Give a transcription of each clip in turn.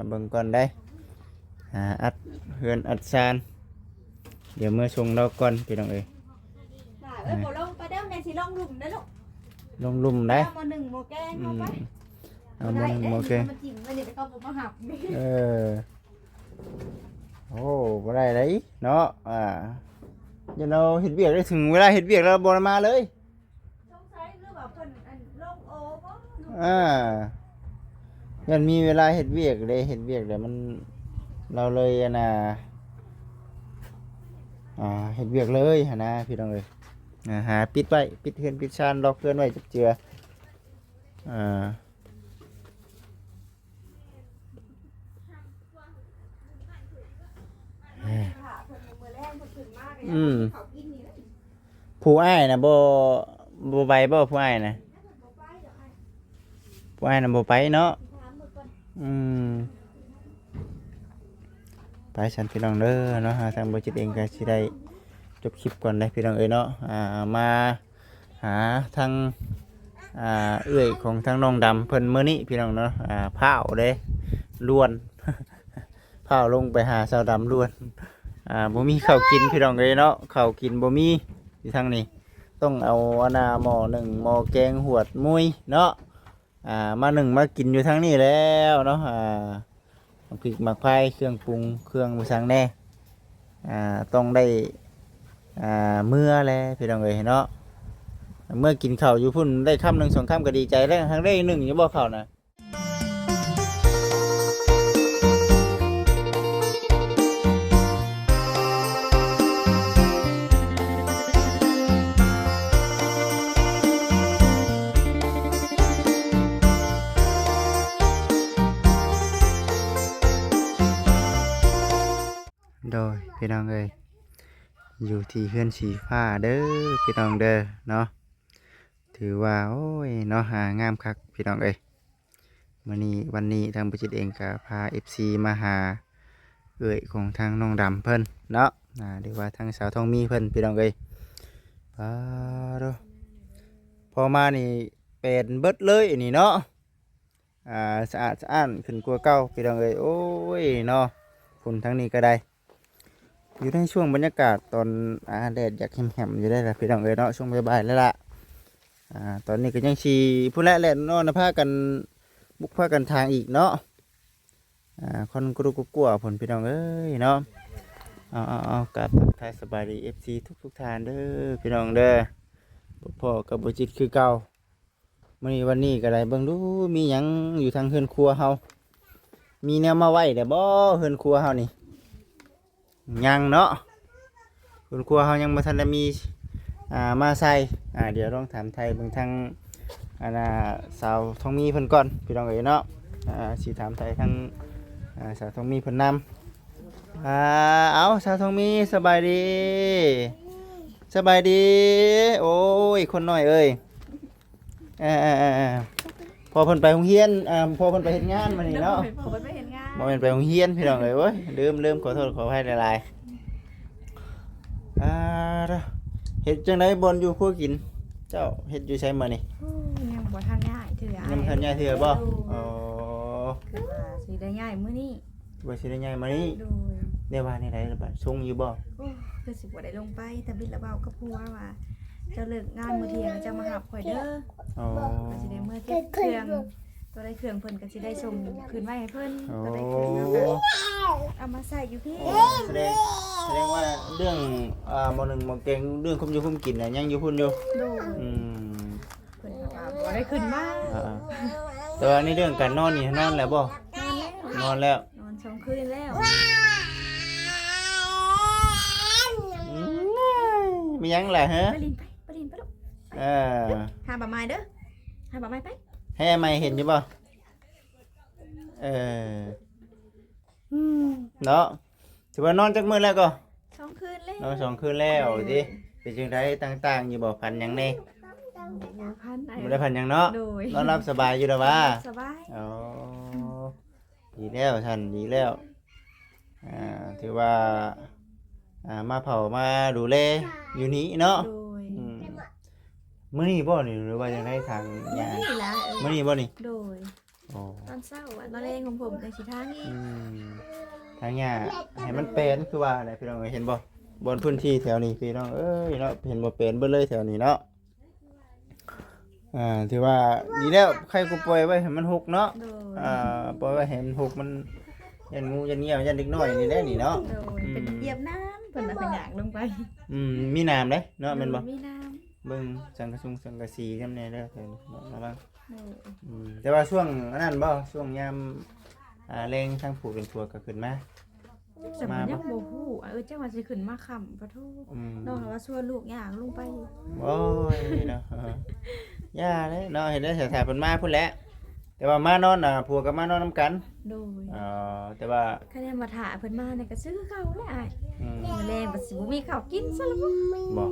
เบิ่งก่อนได้อัดเฮือนอัดซานเดี๋ยวเมื่อชงเราก่อนพี่น้องเอ้ยบ่ลงไปเด้อแม่สิลงหลุมเด้อลูกลงลุ่มได้เอามา1โมแกงเอาไปเอามา1โมแกงมาจิ้มไว้เดี๋ยวเขาบ่มาหับโอ้บ่ได้เลยเนาะเดี๋ยวเราเฮ็ดเวียกได้ถึงเวลาเฮ็ดเวียกแล้วบ่มาเลยสงสัยหรือว่าเพิ่นลงโอบ่ยันมีเวลาเฮ็ดเวียกเลยเฮ็ดเวียกเดี๋ยวมันเราเลยเฮ็ดเวียกเลยนะพี่น้องเอ้ยหาปิดไว้ปิดเฮือนปิดชานล็อกเฮือนไว้จับเจือผู้อ้ายนะบ่ไปบ่ผู้อ้ายนะผู้อ้ายนะบ่ไปเนาะไปฉันพี่น้องเด้อเนาะทางบ่จิตเองก็สิได้จบคลิปก่อนได้พี่น้องเอ้ยเนาะมาหาทางเอื้อยของทางน้องดำเพิ่นมื้อนี้พี่น้องเนาะพร้าวเด้ล้วนพร้าวลงไปหาสาวดำล้วนบ่มีข้าวกินพี่น้องเอ้ยเนาะข้าวกินบ่มีที่ทางนี้ต้องเอาหม้อหนึ่งหม้อแกงหวดมุ้ยเนาะมาหนึ่งมากินอยู่ทางนี้แล้วเนาะพริกหมักไผ่เครื่องปรุงเครื่องมือสังแน่ต้องได้เมื่อแล้วพี่น้องเอ้ยเนาะเมื่อกินข้าวอยู่พุ่นได้ค่ำหนึ่งสองค่ำก็ดีใจแล้วทางได้หนึ่งอยู่บ่ข้าวนะโดยพี่น้องเอ้ยอยู่ที่เฮือนสีฟ้าเด้อพี่น้องเด้อเนาะถือว่าโอ้ยเนาะงามคักพี่น้องเอ้ยวันนี้ทางบุจิตเองก็พา FC มาหาเอ้ยของทางน้องดำเพิ่นเนาะเรียกว่าทางสาวทองมีเพิ่นพี่น้องเอ้ยพอมานี่เป็นเบิดเลยนี่เนาะสะอาดสะอ้านขึ้นกว่าเก่าพี่น้องเอ้ยโอ้ยเนาะฝุ่นทั้งนี้ก็ได้อยู่ในช่วงบรรยากาศตอนแดดอยากแหมๆอยู่ได้ละพี่น้องเอ้ยเนาะช่วงบ่ายๆแล้วล่ะตอนนี้ก็ยังชีผู้แลแล่นนอนพากันบุกพากันทางอีกเนาะคนกรุกลัวผลพี่น้องเอ้ยเนาะเอากับทักทายสบายดี FC ทุกทานเด้อพี่น้องเด้อพ่อกับบุจิตคือเก่าวันนี้ก็ได้เบิ่งดูมีหยังอยู่ทางเฮือนครัวเฮามีแนวมาไว้เด้อบ่เฮือนครัวเฮานี่ยังเนาะคุณครัวเขายังมาทันได้มีมาใส่เดี๋ยวต้องถามไทยบางทางสาวทองมีเพิ่นก่อนพี่น้องเอ๋ยเนาะสิถามไทยทางสาวทองมีเพิ่นนำเอาสาวทองมีสบายดีสบายดีโอ้ยคนหน่อยเอ้ยพอเพิ่นไปโรงเรียนพอเพิ่นไปเฮ็ดงานมานี่เนาะบ่แม่นไปโรงเรียนพี่น้องเอ้ยโอ้ยลืมขอโทษขออภัยหลายๆเฮ็ดจังได๋บ่อยู่ผู้กินเจ้าเฮ็ดอยู่ไสมื้อนี่ยังบ่ทันย้ายเถื่อยังบ่ทันย้ายเถื่อบ่อ๋อคือว่าสิได้ย้ายมื้อนี้ว่าสิได้ย้ายมื้อนี้เดี๋ยวว่านี่ได้ล่ะบัดส่งอยู่บ่คือสิบ่ได้ลงไปแต่บิดละเว้ากับผัวว่าเจ้าเลิกงานมื้อเที่ยงจะมารับข่อยเด้อก็สิได้มื้อเก็บเครื่องตัวได้เครื่องเพิ่นก็สิได้ส่งคืนไว้ให้เพิ่นตัวได้เครื่องเอามาใส่อยู่พี่แสดงว่าเรื่องหม้อหนึ่งหม้อแกงเรื่องคุมอยู่คุมกินน่ะยังอยู่พุ่นอยู่เพิ่นว่าบ่ได้ขึ้นมาแต่ว่าในเรื่องการนอนนี่นอนแล้วบ่นอนแล้วนอน2คืนแล้วมียังล่ะฮะไปลินไปลูกหาบ่ไม้เด้อหาบ่ไม้ไปให้ไม่เห็นอยู่บ่เนาะถือว่านอนจักมื้อแล้วก็2คืนแล้วนอน2คืนแล้วสิเป็นจังได๋ต่างๆอยู่บ่พันหยังแน่บ่ได้พันหยังเนาะนอนรับสบายอยู่ดอกว่าสบายอ๋อดีแล้วท่านดีแล้วถือว่ามาเผามาดูแลอยู่นี้เนาะมื้อนี้บ่นี่หรือว่าจังได๋ทางญาติมื้อนี้บ่นี่โดย อ้ ตอนเช้าอะตอนแรงของผมจังสิทางอีก ทางหญ้าให้มันเป็นคือว่าอะไรพี่น้องเอ้ยเห็นบ่บนพื้นที่แถวนี้พี่น้องเอ้ยเนาะเห็นบ่เป็นเบิดเลยแถวนี้เนาะถือว่าดีแล้วใครก็ปล่อยไว้ให้มันหกเนาะ โดย ปล่อยไว้ให้มันหกมันยันงูยันเงี้ยวยันเด็กน้อยนี่แหละนี่เนาะ โดยเป็นเหยียบน้ำเพิ่นน่ะเป็นหยางลงไป มีน้ำเด้เนาะแม่นบ่ มีน้ เบิ่งสังกะสุงสังกะสีนำแน่เด้อเพิ่นระวัง ำโดย แต่ว่าช่วงอันนั้นบ่ช่วงยามแรงทางผูกเป็นทัวก็ขึ้นมา แต่มันยังบ่ฮู้จังว่าสิขึ้นมาค่ำปะโทน้องว่าชวนลูกย่างลงไปอยู่ โอ้ยเนาะย่าเด้เนาะเห็นได้แถวๆเพิ่นมาพุ่นแหละแต่ว่ามานอนผัวก็มานอนนํกัน โดย แต่ว่า คะแนนมาถ่าเพิ่นมาเนี่ยก็ซื้อข้าวแล้วอ้าย อืม มื้อแรงก็สิบ่มีข้าวกินซะแล้วบ่ บ่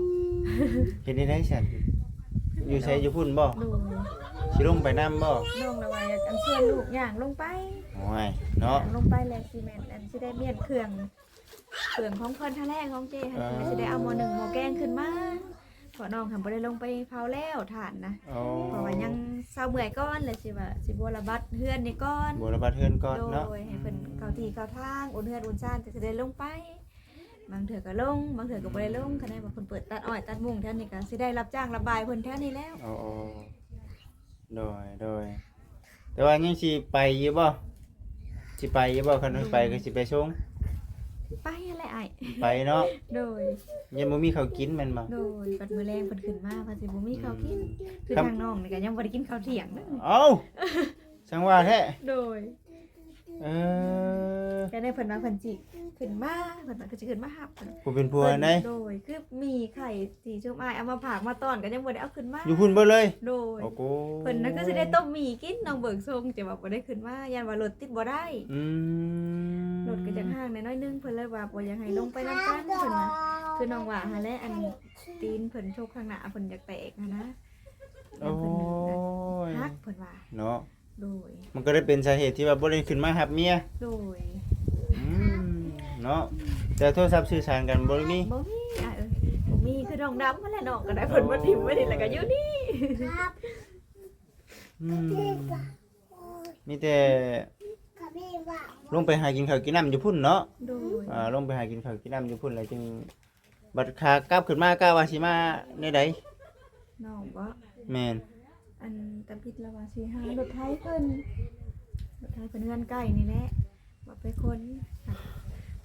เฮ็ดได้ซั่นอยู่ไสอยู่พุ่นบ่ โดย สิลงไปนํบ่ น้องละว่าอยากอันชวนลูกย่างลงไป โอ้ยเนาะ ย่างลงไปแล้วสิแม่นอันสิได้เมียนเครื่องของเพิ่นท่าแรกของเจหั่นก็สิได้เอาหม้อหนึ่งหม้อแกงขึ้นมาเพราะน้องทำบ่ได้ลงไปเผาแล้วถ่านนะ โอ้ เพราะว่ายังเศร้าเมื่อยก่อนเลยสิว่าสิบ่ระบัดเฮือนนี่ก่อน บ่ระบาดเฮือนก่อน โด เนาะ ยให้เพิ่นเข้าที่เข้าทางอุ่นเฮือนอุ่นซ่านจะได้ลงไป บางเถื่อก็ลงบางเถื่อก็บ่ได้ลงคะแนนว่าเพิ่นเปิดตัดอ้อยตัดมุงแถวนี้ก็สิได้รับจ้างระบายเพิ่นแถวนี้แล้ว โอ้โดยแต่ว่ายังสิไปอยู่บ่สิไปอยู่บ่คันมันไปก็สิไปส่ง ไปอะไรอ้าย ไปเนาะ โดย ยังบ่มีข้าวกินแม่นบ่ โดยปัดมื้อแรงเพิ่นขึ้นมาเพิ่นสิบ่มีข้าวกินคือ ครับ ทางน้องนี่ก็ยังบ่ได้กินข้าวเที่ยงเด้อ เอ้าจังว่าแท้ โดย เออ แค่ได้เพิ่นว่าเพิ่นสิขึ้นมาเพิ่นว่าก็สิขึ้นมารับเพิ่น ผู้เป็นผัวไหน โดยคือมีไข่ที่ชุมอ้ายเอามาผากมาต้อนก็ยังบ่ได้เอาขึ้นมา อยู่พุ่นเบ่เลย โดย โอ้โห เพิ่นน่ะก็สิได้ต้มหมี่กินน้องเบิกทรงจะว่าบ่ได้ขึ้นมายันว่ารถติดบ่ได้ อืม รถก็จักห่างน้อยๆนึงเพิ่นเลยว่าบ่อยากให้ลงไปนำกันเพิ่นน่ะคือน้องว่าหาแลอันตีนเพิ่นโชกข้างหน้าเพิ่นอยากแตกหั้นนะ โอ้ย ฮักเพิ่นว่า เนาะ โดย มันก็ได้เป็นสาเหตุที่ว่าบ่ได้ขึ้นมาหับเมีย โดย อืมเนาะแต่โทรศัพท์สื่อสารกันบ่มี บ่มีอ่ะบ่มีคือน้องดำนั่นแหละน้องก็ได้เพิ่นบ่ทิ่มไว้นี่แล้วก็อยู่นี่ อืมมีแต่ลงไปหากินข้าวกินน้ำอยู่พุ่นเนาะ โดย ลงไปหากินข้าวกินน้ำอยู่พุ่นแล้วจึงบัดขากลับขึ้นมากล้าว่าสิมาในใด น้องบ่ แม่น อันตะพิดละว่าสิหารถไถเพิ่นรถไถเพิ่นเฮือนใกล้นี่แหละบ่ไปคน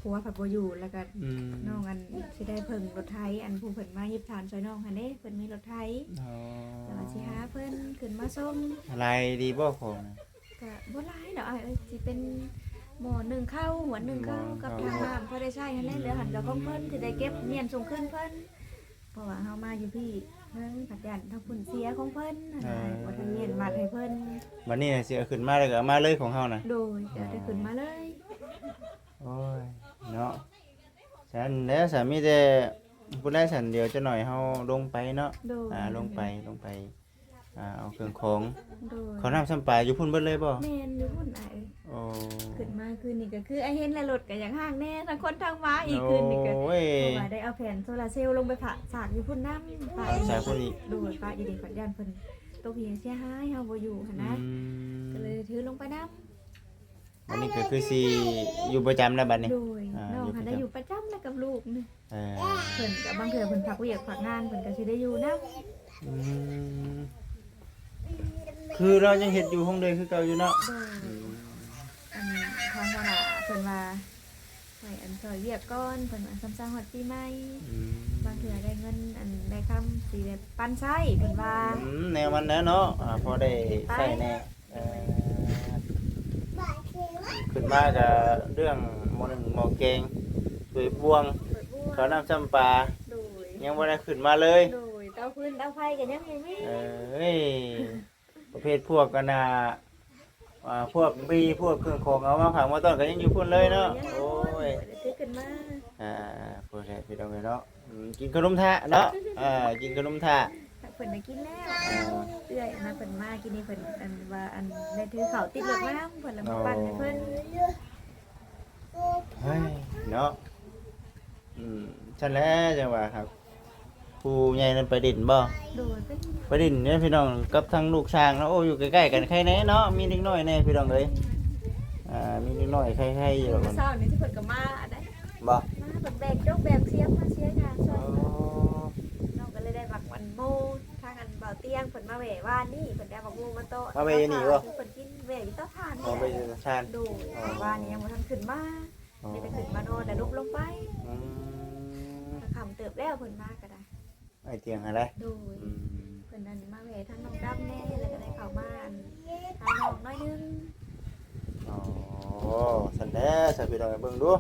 ผัวผัดบ่อยู่แล้วก็ อืม น้องอันสิได้เพิ่งรถไถอันผู้เพิ่นมาหยิบทานซอยน้องหั่นเด้เพิ่นมีรถไถ อ๋อ แต่ว่าสิหาเพิ่นขึ้นมาส่ง อะไรดีบ่ของนะ ก็บ่หลายดอกอ้ายเอ้ยสิเป็นหม้อหนึ่งข้าวหัวหนึ่งข้าวกับทางน้ำพอได้ใช้หั่นแหละเหลือหันกับของเพิ่นสิได้เก็บเมียนส่งคืนเพิ่นเพราะว่าเฮามาอยู่พี่เพิ่นผัดยันทั้งผุนเสียของเพิ่นนั่นน่ะบ่ทันเมียนมัดให้เพิ่น วันนี้น่ะสิเอาขึ้นมาแล้วก็เอามาเลยของเฮาน่ะ โดยจะได้ขึ้นมาเลย โอ้ยเนาะฉันแล้วสามีแต่ผู้ได้ฉันเดียวจะหน่อยเฮาลงไปเนาะ โดย ลงไปเอาเครื่องของ โดย เขาน้ำซ้ำปลาอยู่พุ่นเบิดเลยบ่ แม่นอยู่พุ่นอ้ายเอ้ย โอ้ ขึ้นมาคืนนี้ก็คือไอ้เห็นแล้วรถก็อย่างห่างแน่ทั้งคนทั้งม้าอีกคืนนี้ก็ โอ้ย เพราะว่าได้เอาแผ่นโซลาร์เซลล์ลงไปผะสากอยู่พุ่นน้ำฝาก สากพุ่นอีก ดูดฝากอีเด็กฝันยันเพิ่นตกเหียเสียหายเฮาบ่อยู่หั่นนะ อืม ก็เลยถือลงไปน้ วันนี้ก็คือสิอยู่ประจำแล้วบัดนี้ ำโดย อ่า น้อง อยู่ หันได้อยู่ประจำนะกับลูกนี่ เออ เพิ่นก็บางเทื่อเพิ่นพักเวียกพักงานเพิ่นก็สิได้อยู่นํ อืมคือเรายังเฮ็ดอยู่ห้องเดิมคือเก่าอยู่เนาะ โดยอันทางหัวหน้าเพิ่นว่าให้อันซอยเวียกก่อนเพิ่นว่าซ้ำๆฮอดปีใหม่ อืม บางเทื่อได้เงินอันได้คำสิได้ปันใช้เพิ่นว่า แนวมันแล้วเนาะพอได้ใส่แน่ขึ้นมาก็เรื่องหม้อหนึ่งหม้อแกงสวยบวง เปิดบัว เขาวน้ำจำปลา โดย ยังบ่ได้ขึ้นมาเลย โดยเตาพื้นเตาไฟก็ยังบ่มี เอ้ยประเภทพวกกันน่ะพวกบีพวกเครื่องของเอามาขังมาต้อนก็ยังอยู่พุ่นเลยเนาะโอ้ย เดี๋ยวซื้อขึ้นมา พวกแท้พี่น้องเนาะกินขนมทะเนาะกินขนมทะ เพิ่นได้กินแล้วเอื้อยอันนั้นเพิ่นมากินนี่เพิ่นอันว่าอันได้ถือข้าวติดรถมาเพิ่นแล้วมาปั่นให้เพิ่น เฮ้ยเนาะฉันแล้วจังหวะครับ ผู้ใหญ่นั่นไปดินบ่ โดยเป็น ไปดินเนี่ยพี่น้องกับทางลูกช้างเนาะโอ้อยู่ใกล้ๆกันใครแน่เนาะมีเด็กน้อยแน่พี่น้องเอ้ยมีเด็กน้อยใครๆอยู่หรอก เมื่ มั อน เช้านี้ที่เพิ่นก็มาได้ บ่ มาเพิ่นแบกยกแบกเสียงมาเสียงานช่วยน้องก็เลยได้บักวันโมทางอันเบาเตียงเพิ่นมาแหวว่านนี่เพิ่นได้บักโมมาโตะเพิ่นกินแหวอยู่โต๊ะทาน เอาไปชาน ดูว่านี่ยังบ่ทันขึ้นมานี่จะขึ้นมาโน่นแล้วลุกลงไปคำเติบแล้วเพิ่นมาก็ได้ ไอเตียงอะไร ดูเพิ่นนั่นมาแหวทางน้องดำแน่แล้วก็ได้เข้ามาทางน้องน้อยนึง อ๋อสันแท้สันพี่น้องเบิ่งดู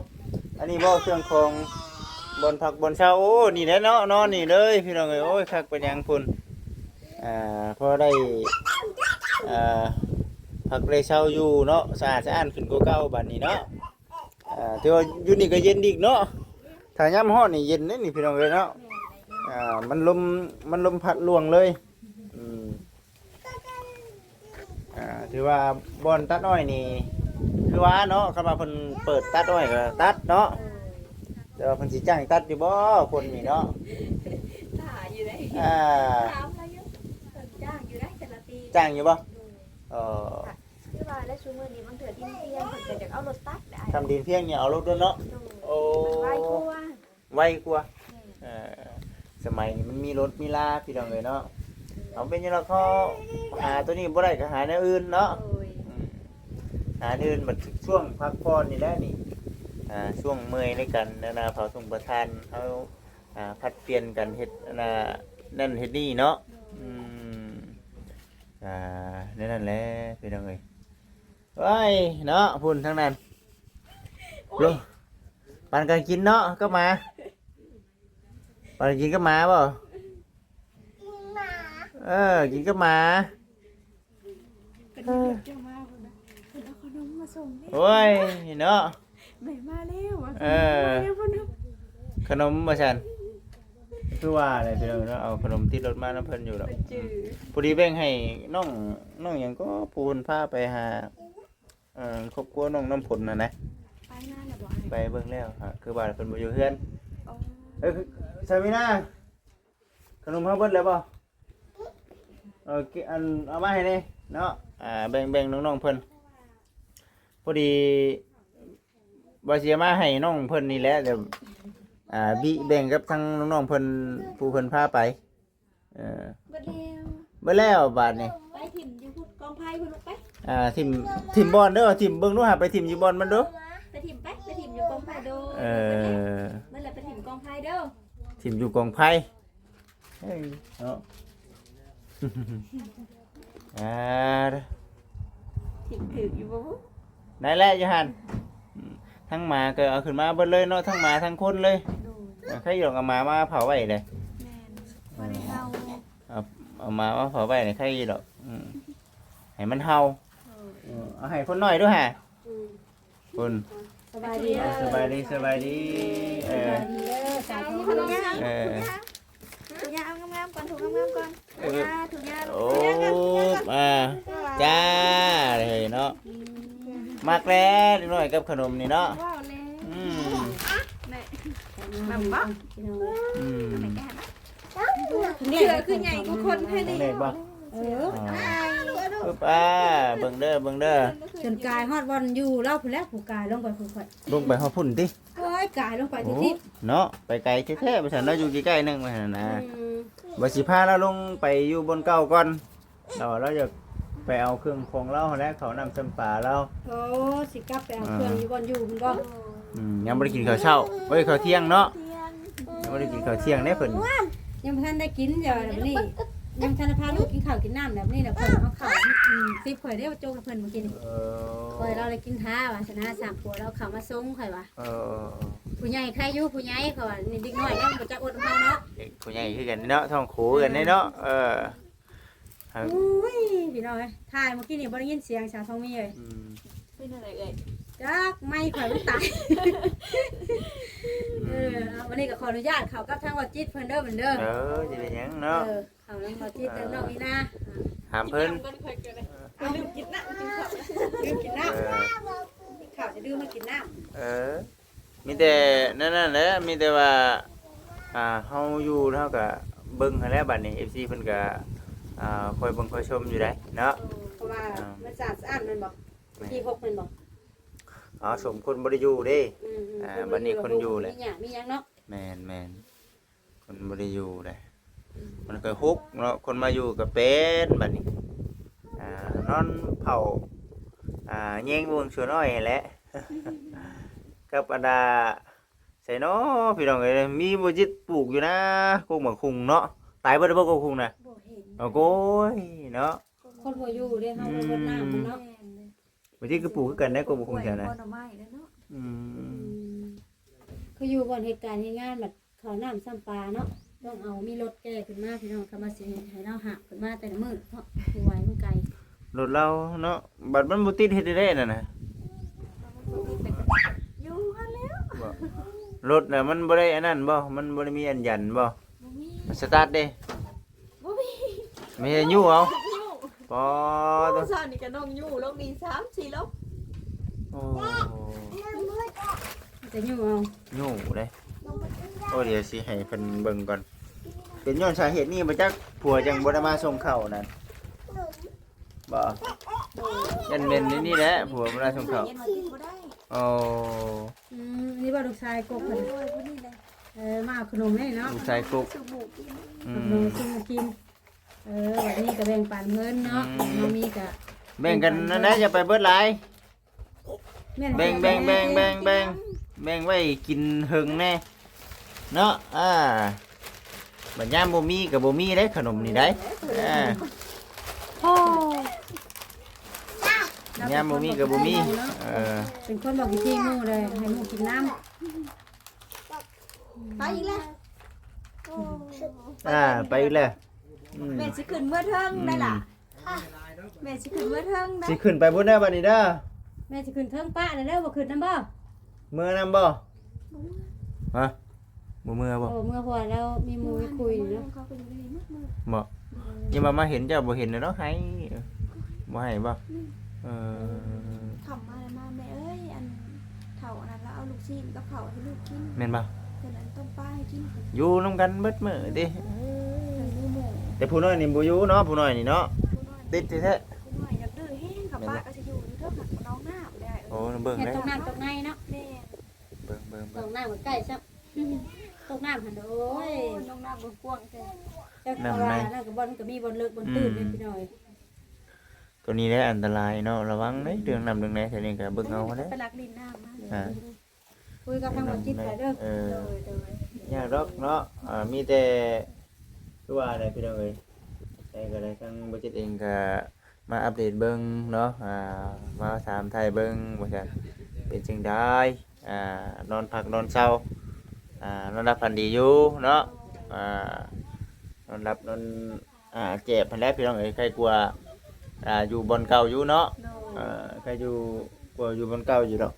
อันนี้บ่เครื่องของบนผักบนเช้าโอ้นี่แหละเนาะนอนนี่เลยพี่น้องเอ้ยโอ้ยคักเป็นหยังพุ่นพอได้ผักเลยเช้าอยู่เนาะสะอาดสะอ้านขึ้นกว่าเก่าบัดนี้เนาะถือว่าอยู่นี่ก็เย็นอีกเนาะถ้ายามร้อนนี่เย็นเด้นี่พี่น้องเอ้ยเนาะมันลมพัดลวงเลยถือว่าบอนตัดอ้อยนี่คือว่าเนาะคำว่าเพิ่นเปิดตัดอ้อยก็ตัดเนาะแต่ว่าเพิ่นสิจ้างตัดอยู่บ่คนนี่เนาะ ถ่ายอยู่ได้ถามอะไรอยู่จ้างอยู่ได้แต่ละปี จ้างอยู่บ่คือว่าและชูมือนี้มันเถื่อดินเพียงเพิ่นก็จะเอารถตัดได้ ทำดินเพียงเนี่ยเอารถด้วยเนาะโอ้ ไว้กลัว ไวกว่าสมัยนี้มันมีรถมีลาพี่น้องเอ้ยเนาะเอาเป็นจังได๋เขาหาตัวนี้บ่ได้ก็หาแนวอื่นเนาะหาอื่นบัดช่วงพักผ่อนนี่แหละนี่ช่วงเมื่อยในกันนะเผาส่งประทานเอาผัดเปลี่ยนกันเฮ็ดนั่นเฮ็ดนี่เนาะนั่นแหละพี่น้องเอ้ยไว้เนาะพุ่นทั้งนั้นลงปานกันกินเนาะก็มาปานกินก็มาบ่กินก็มาโอ้ยเนาะแม่มาแล้วขนมมาฉันคือว่าอะไรพี่น้องเนาะเอาขนมที่รถมาน้ำเพิ่นอยู่ดอกพอดีแบ่งให้น้องหยังก็ปูนพาไปหาครอบครัวน้องน้ำผลนะไปนานแล้วบ่ไปเบิ่งแล้วคือว่าเพิ่นบ่อยู่เฮือนซามิน่าขนมเฮาเบิดแล้วบ่อันเอามาให้นี่เนาะแบ่งน้องๆเพิ่นพอดีบ่สิมาให้น้องเพิ่นนี่แหละเดี๋ยวบิแบ่งกับทั้งน้องๆเพิ่นผู้เพิ่นพาไปเบิดแล้ว เบิดแล้วบาดนี่ไปถิ่มอยู่พุดกองไผ่เพิ่นลูกไปทิมบอลเด้อทิมเบิ่งดูหาไปทิมอยู่บอลมันเด้อไปถิ่มอยู่กองไผ่เด้อเมื่อไหร่ไปถิ่มกองไผ่เด้อทิมอยู่กองไผ่เนาะถิ่มถืออยู่บ่นั่นแหละอยู่หั่นทั้งหมาก็เอาขึ้นมาเบิดเลยเนาะทั้งหมาทั้งคนเลยใครอยากเอาหมามาเผาไว้เลยเอาหมามาเผาไว้เลยใครดอกให้มันเฮาเอาให้คนหน่อยด้วยฮะคุณสบายดีสบายดีถุงยาเอางามๆก่อนถุงงามๆก่อนถุงยาโอ้จ้าเลยเนาะมักแล้วนิดหน่อยกับขนมนี่เนาะแบบบ้าเนี่ยคือใหญ่กว่าคนให้ดีปึ๊บเบิ่งเด้อจนกายฮอดวันอยู่เล่าพุ่นแล้วผู้กายลงไปผู้ค่อยลงไปฮอดพุ่นติโอ้ยกายลงไปที่เนาะไปไกลแท้ๆบ่ซั่นเราอยู่ใกล้ๆนึงว่าซั่นนะบ่สิพาเราลงไปอยู่บนเก่าก่อนเราจะไปเอาเครื่องของเราแล้วเขานำซ้ำปลาเราโอ้สิกลับไปเอาเครื่องอยู่บนอยู่พุ่นบ่ยังบ่ได้กินข้าวเช้าเฮ้ยข้าวเที่ยงเนาะยังบ่ได้กินข้าวเที่ยงเด้เพิ่นยังบ่ทันได้กินเดี๋ยวแบบนี้ยังทันพาลูกกินข้าวกินน้ำแบบนี้เดี๋ยวเพิ่นเอาข้าวซิบข่อยได้โจกเพิ่นมากินข่อยเราเลยกินท้าว่าชนะ3ปัวเราเข้ามาส่งข่อยว่าผู้ใหญ่ใครอยู่ผู้ใหญ่ข่อยนี่เด็กน้อยยังบ่จักอดเฮาเนาะผู้ใหญ่คือกันเนาะท้องโขกันเนาะอุ้ยพี่น้องเอ้ยถ่ายเมื่อกี้นี่บ่ได้ยินเสียงชาวทองมีเลยเป็นอะไรเอ่ยจักไม่ข่อยมันตายวันนี้ก็ขออนุญาตเขากับทางวัดจิตเพิ่นเด้อเหมือนเด้อจะเป็นหยังเนาะเขานำวัดจิตแล้วน้องนี่นะถามเพิ่นลืมกินน้ำข้าวจะดื้อมากินน้ำมีแต่นั่นแหละมีแต่ว่าเฮาอยู่เท่ากับ เบิ่งหั้นแหล้วบัดนี้ FC เพิ่นก็คอยเบิ่งคอยชมอยู่ได้เนาะ เพราะว่ามันสะอาดมันบ่ที่พกมันบ่ สมคนบ่ได้อยู่เด้ อืม บัดนี้คนอยู่แหละ มีหยังมีหยังเนาะ แม่นคนบ่ได้อยู่เลยมันก็ฮุกเนาะคนมาอยู่ก็เป็นบัดนี้นอนเผาแยงวงชั่วน้อยแหละ กับอันดาใส่เนาะพี่น้องเอ้ยมีบ่จิตปลูกอยู่นะกงบักคุงเนาะตายบ่ได้บ่กงคุงน่ะ บ่เห็น โอ้โกยเนาะ คนบ่อยู่เด้เฮาบ่เบิดน้ำมันเนาะ บ่จิตก็ปลูกคือกันได้กงบักคุงแถวนั้น ผลไม้แล้วเนาะ อืม คืออยู่บ่อนเหตุการณ์งานแบบเขาน้ำซ้ำปลาเนาะต้องเอามีรถแก้ขึ้นมาพี่น้องคำว่าสิให้เราหักขึ้นมาแต่ละมื้อเนาะคือไว้มันไกล รถเราเนาะบัดมันบ่ติดเฮ็ดได้นั่นน่ะ อยู่หันแล้ว บ่รถน่ะมันบ่ได้อันนั้นบ่มันบ่ได้มีอันยันบ่ บ่มี มันสตาร์ทเด้ บ่มี ไม่ให้ยู่เอา อยู่ ปอ โอ้ ตัว ซานี่ก็น้องอยู่ลงนี่3-4ลบ โอ้ จะอยู่เอา ยู่เลยโอ้เดี๋ยวสิให้เพิ่นเบิ่งก่อนเป็นย้อนสาเหตุนี้มาจากผัวจังบ่ได้มาส่งข้าวนั่นบ่ยันเม่นนี่แหละผัวบ่ได้ส่งข้าว เย็นมากินบ่ได้ โอ้ นี่ว่าลูกชายกบเพิ่น โอ้ยผู้นี้เลย มาเอาขนมให้เนาะ ลูกชายกุ๊ก สุบุกิน อื ขนมซื้อมากินวันนี้ก็แบ่งปันเพิ่นเนาะน้องมีก็ แบ่งกันนั่นแหละอย่าไปเบิดหลายแบ่งไว้กินหึงแน่เนาะบัดยามบ่มีก็บ่มีเด้ขนมนี่ได้โอ้ ยามบ่มีก็บ่มี เป็นคนบอกวิธีหมู่เลยให้หมู่กินน้ ไปอีกแล้ว ไปอีกแล้ว แม่สิขึ้นเมื่อเทิงได้ล่ะแม่สิขึ้นเมื่อเทิงได้ สิขึ้นไปบนได้บัดนี้เด้อ ำแม่จะขึ้นเทิงป้าเด้อบ่ขึ้นน้ำบ่ เมื่อนำบ่ฮะบ่เมื่อบ่ โอ้เมื่อพอแล้วมีหมู่คุยเนาะ เขาก็อยู่ในนี้มืด บ่ยังมาเห็นเจ้าบ่เห็นเนาะให้บ่ให้บ่ ๆขำมาแล้วมาแม่เอ้ยอันเฒ่าอันนั้นแล้วเอาลูกชิ้นกับเผาให้ลูกกิน แม่นบ่ ฉะนั้นต้มปลาให้กิน อยู่นํกันเบิดมื้อติ ลูกหมู แต่ผู้น้อยนี่บ่อยู่เนาะผู้น้อยนี่เนาะ ผู้น้อย ติดแท้ ผู้น้อยอยากดื้อแห้งค่ะป้าก็จะอยู่ในเทิงหักน้องหน้าบ่ได้ ๆโอ้เบิ่ง เฮ็ด ได้ ตกน้ำตกในเนาะ แม่ เบิ่ง ตกน้ำใกล้ซับตกน้ำหั่นโอ้ย น้องหน้าบ่กว้างแท้ เจ้าก็ว่าแล้วก็บ่อนก็มีบ่อนเลิกบ่อนตื่นพี่น้อย ตัวนี้แหละอันตรายเนาะระวังเด้เรื่องน้ำเรื่องไหนแค่นี้ก็เบิ่งเอาเด้ ไปลักดินน้ำมา คุยกับทางบ่จิตไปเด้อ ยากดอกเนาะมีแต่คือว่าอะไรพี่น้องเอ้ยแต่ก็ได้ทั้งบ่จิตเองก็มาอัปเดตเบิ่งเนาะมาถามไทยเบิ่งว่าซั่นเป็นจังไดนอนพักนอนเช้านอนรับพันดีอยู่เนาะนอนรับนอนเจ็บพันแล้วพี่น้องเอ้ยใครกลัวอยู่บนเก่าอยู่เนาะใครอยู่กลัวอยู่บนเก่าอยู่ดอก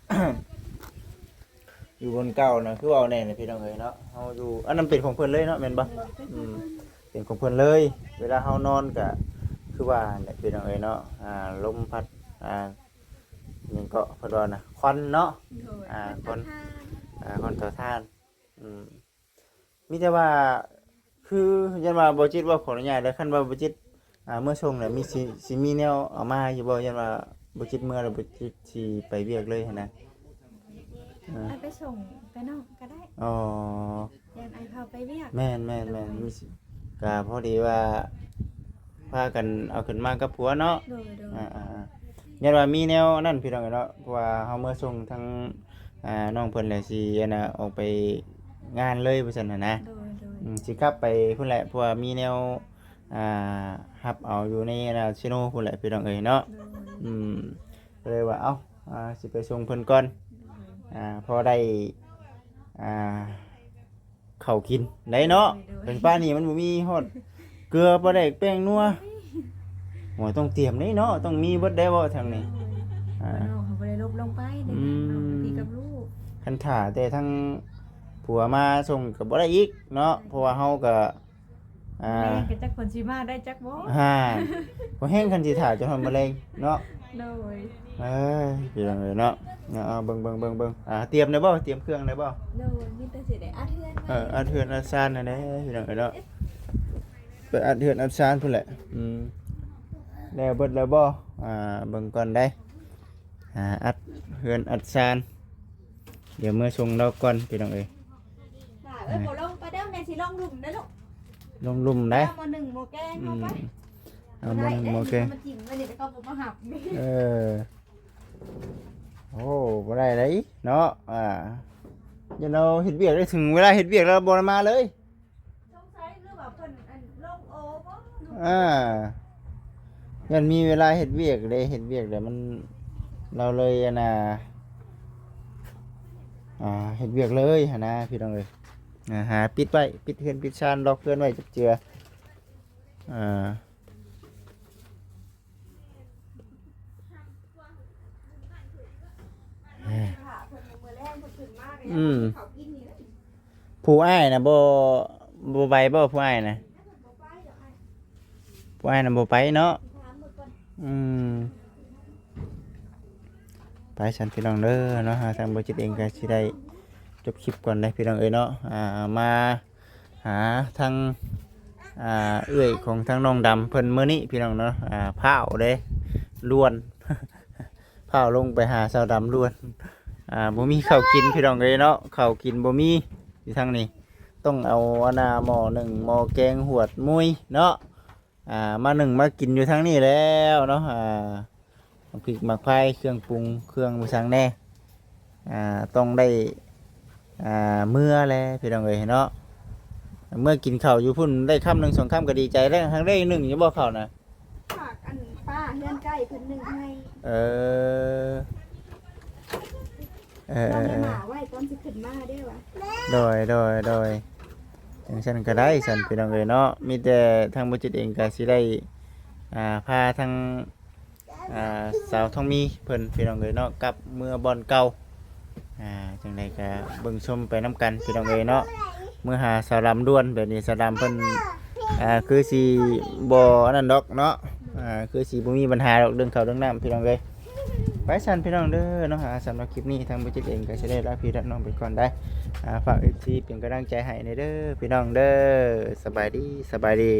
อยู่บนเก่านะคือเอาแน่นะพี่น้องเอ้ยเนาะเฮาอยู่อันนั้นเป็นของเพิ่นเลยเนาะแม่นบ่เป็นของเพิ่นเลย เวลาเฮานอนก็คือว่าแหละพี่น้องเอ้ยเนาะลมพัดหยังก็เพิ่นว่านะควันเนาะควันต่อทานมีแต่ว่าคือยันว่าบ่จิตว่าขออนุญาตเด้อคันว่าบ่จิตเมื่อชงน่ะมีสิมีแนวเอามาอยู่บ่ยันว่าบ่จิตเมื่อแล้วบ่จิตสิไปเวียกเลยหั่นนะ ไปส่งไปนอกก็ได้ อ๋อ ยันไอพาไปเรียก แม่นมีสิก็พอดีว่าพากันเอาขึ้นมากับผัวเนาะ โดย ยันว่ามีแนวนั่นพี่น้องเนาะเพราะว่าเฮาเมื่อส่งทั้งน้องเพิ่นแหละสิอันน่ะออกไปงานเลยว่าซั่นน่ะนะสิกลับไปพุ่นแหละเพราะว่ามีแนวรับเอาอยู่ในซิโนพุ่นแหละพี่น้องเอ้ยเนาะก็เลยว่าเอ้าสิไปส่งเพิ่นก่อนพอได้ข้าวกินได้เนาะเป็นป้านี่มันบ่มีฮอดเกลือบ่ได้แป้งนัวโหต้องเตรียมได้เนาะต้องมีเบิดได้บ่ทางนี้น้องเขาบ่ได้ลบลงไปเด็กน้องพี่กับลูก คันถ่าแต่ทั้งผัวมาส่งก็บ่ได้อีกเนาะเพราะว่าเฮาก็แม่ก็จักคนสิมาได้จักบ่ บ่แห้งคันสิถ่าจนฮอดมะเร็งเนาะ โดย พี่น้องเอ้ยเนาะเบิ่งเตรียมได้บ่เตรียมเครื่องได้บ่ โดยมีแต่สิได้อาเทือน อาเทือนอาซานนั่นแหละพี่น้องเอ้ยเนาะ ไปอัดเฮือนอัดซานพุ่นแหละแล้วเบิดแล้วบ่เบิ่งก่อนได้อัดเฮือนอัดซานเดี๋ยวเมื่อชงเราก่อนพี่น้องเอ้ย บ่ลงไปเด้อแม่สิลงลุ่มเด้อลูก ลงลุ่มได้ เอามาหนึ่งโมแกงเอาไป เอามันโอเค มาจิ้มไว้นี่แต่เขาบ่มาหับ โอ้บ่ได้เลยเนาะอย่าเราเฮ็ดเวียกได้ถึงเวลาเฮ็ดเวียกแล้วบ่ได้มาเลย สงสัยหรือว่าเพิ่นลงโอบ่ ยันมีเวลาเฮ็ดเวียกเลยเฮ็ดเวียกเดี๋ยวมันเราเลยเฮ็ดเวียกเลยหั่นนะพี่น้องเอ้ยหาปิดไว้ปิดเฮือนปิดชานล็อกเฮือนไว้จับเจือผู้อ้ายนะบ่ไปบ่ผู้อ้ายนะผู้อ้ายนะบ่ไปเนาะไปฉันพี่น้องเด้อเนาะทางบริษัทเองก็สิได้จบคลิปก่อนได้พี่น้องเอ้ยเนาะมาหาทางเอื้อยของทางน้องดำเพิ่นมื้อนี้พี่น้องเนาะพร้าวเด้ล้วน พร้าวลงไปหาสาวดำล้วนบ่มีข้าวกินพี่น้องเอ้ยเนาะข้าวกินบ่มีอยู่ทางนี้ต้องเอาหม้อหนึ่งหม้อแกงหวดมุ้ยเนาะมาหนึ่งมากินอยู่ทางนี้แล้วเนาะพริกหมักไผ่เครื่องปรุงเครื่องมือสังแน่ต้องได้เมื่อแล้วพี่น้องเอ้ยเนาะเมื่อกินข้าวอยู่พุ่นได้ค่ำหนึ่งสองค่ำก็ดีใจแล้วครั้งได้หนึ่งอย่าบอกข้าวนะ ฝากอันป้าเฮือนใกล้เพิ่นหนึ่งให้ตอนนี้หมาไว้ตอนสิขึ้นมาได้วะโดยอย่างฉันก็ได้ฉันพี่น้องเอ้ยเนาะมีแต่ทางบริษัทเองก็สิได้พาทางสาวทองมีเพิ่นพี่น้องเอ้ยเนาะกับเมื่อบอลเก่าจังไดก็เบิ่งชมไปน้ำกันพี่น้องเอ้ยเนาะเมื่อหาสาวลำด้วนแบบนี้สาวลำเพิ่นคือสิบ่นั่นดอกเนาะคือสิบ่มีปัญหาดอกเรื่องข้าวเรื่องน้ำพี่น้องเอ้ยไปสั่นพี่น้องเด้อเนาะสำหรับคลิปนี้ทางบริษัทเองก็สิได้ลาพี่น้องไปก่อนได้ฝาก FC เป็นกำลังใจให้ในเด้อพี่น้องเด้อสบายดี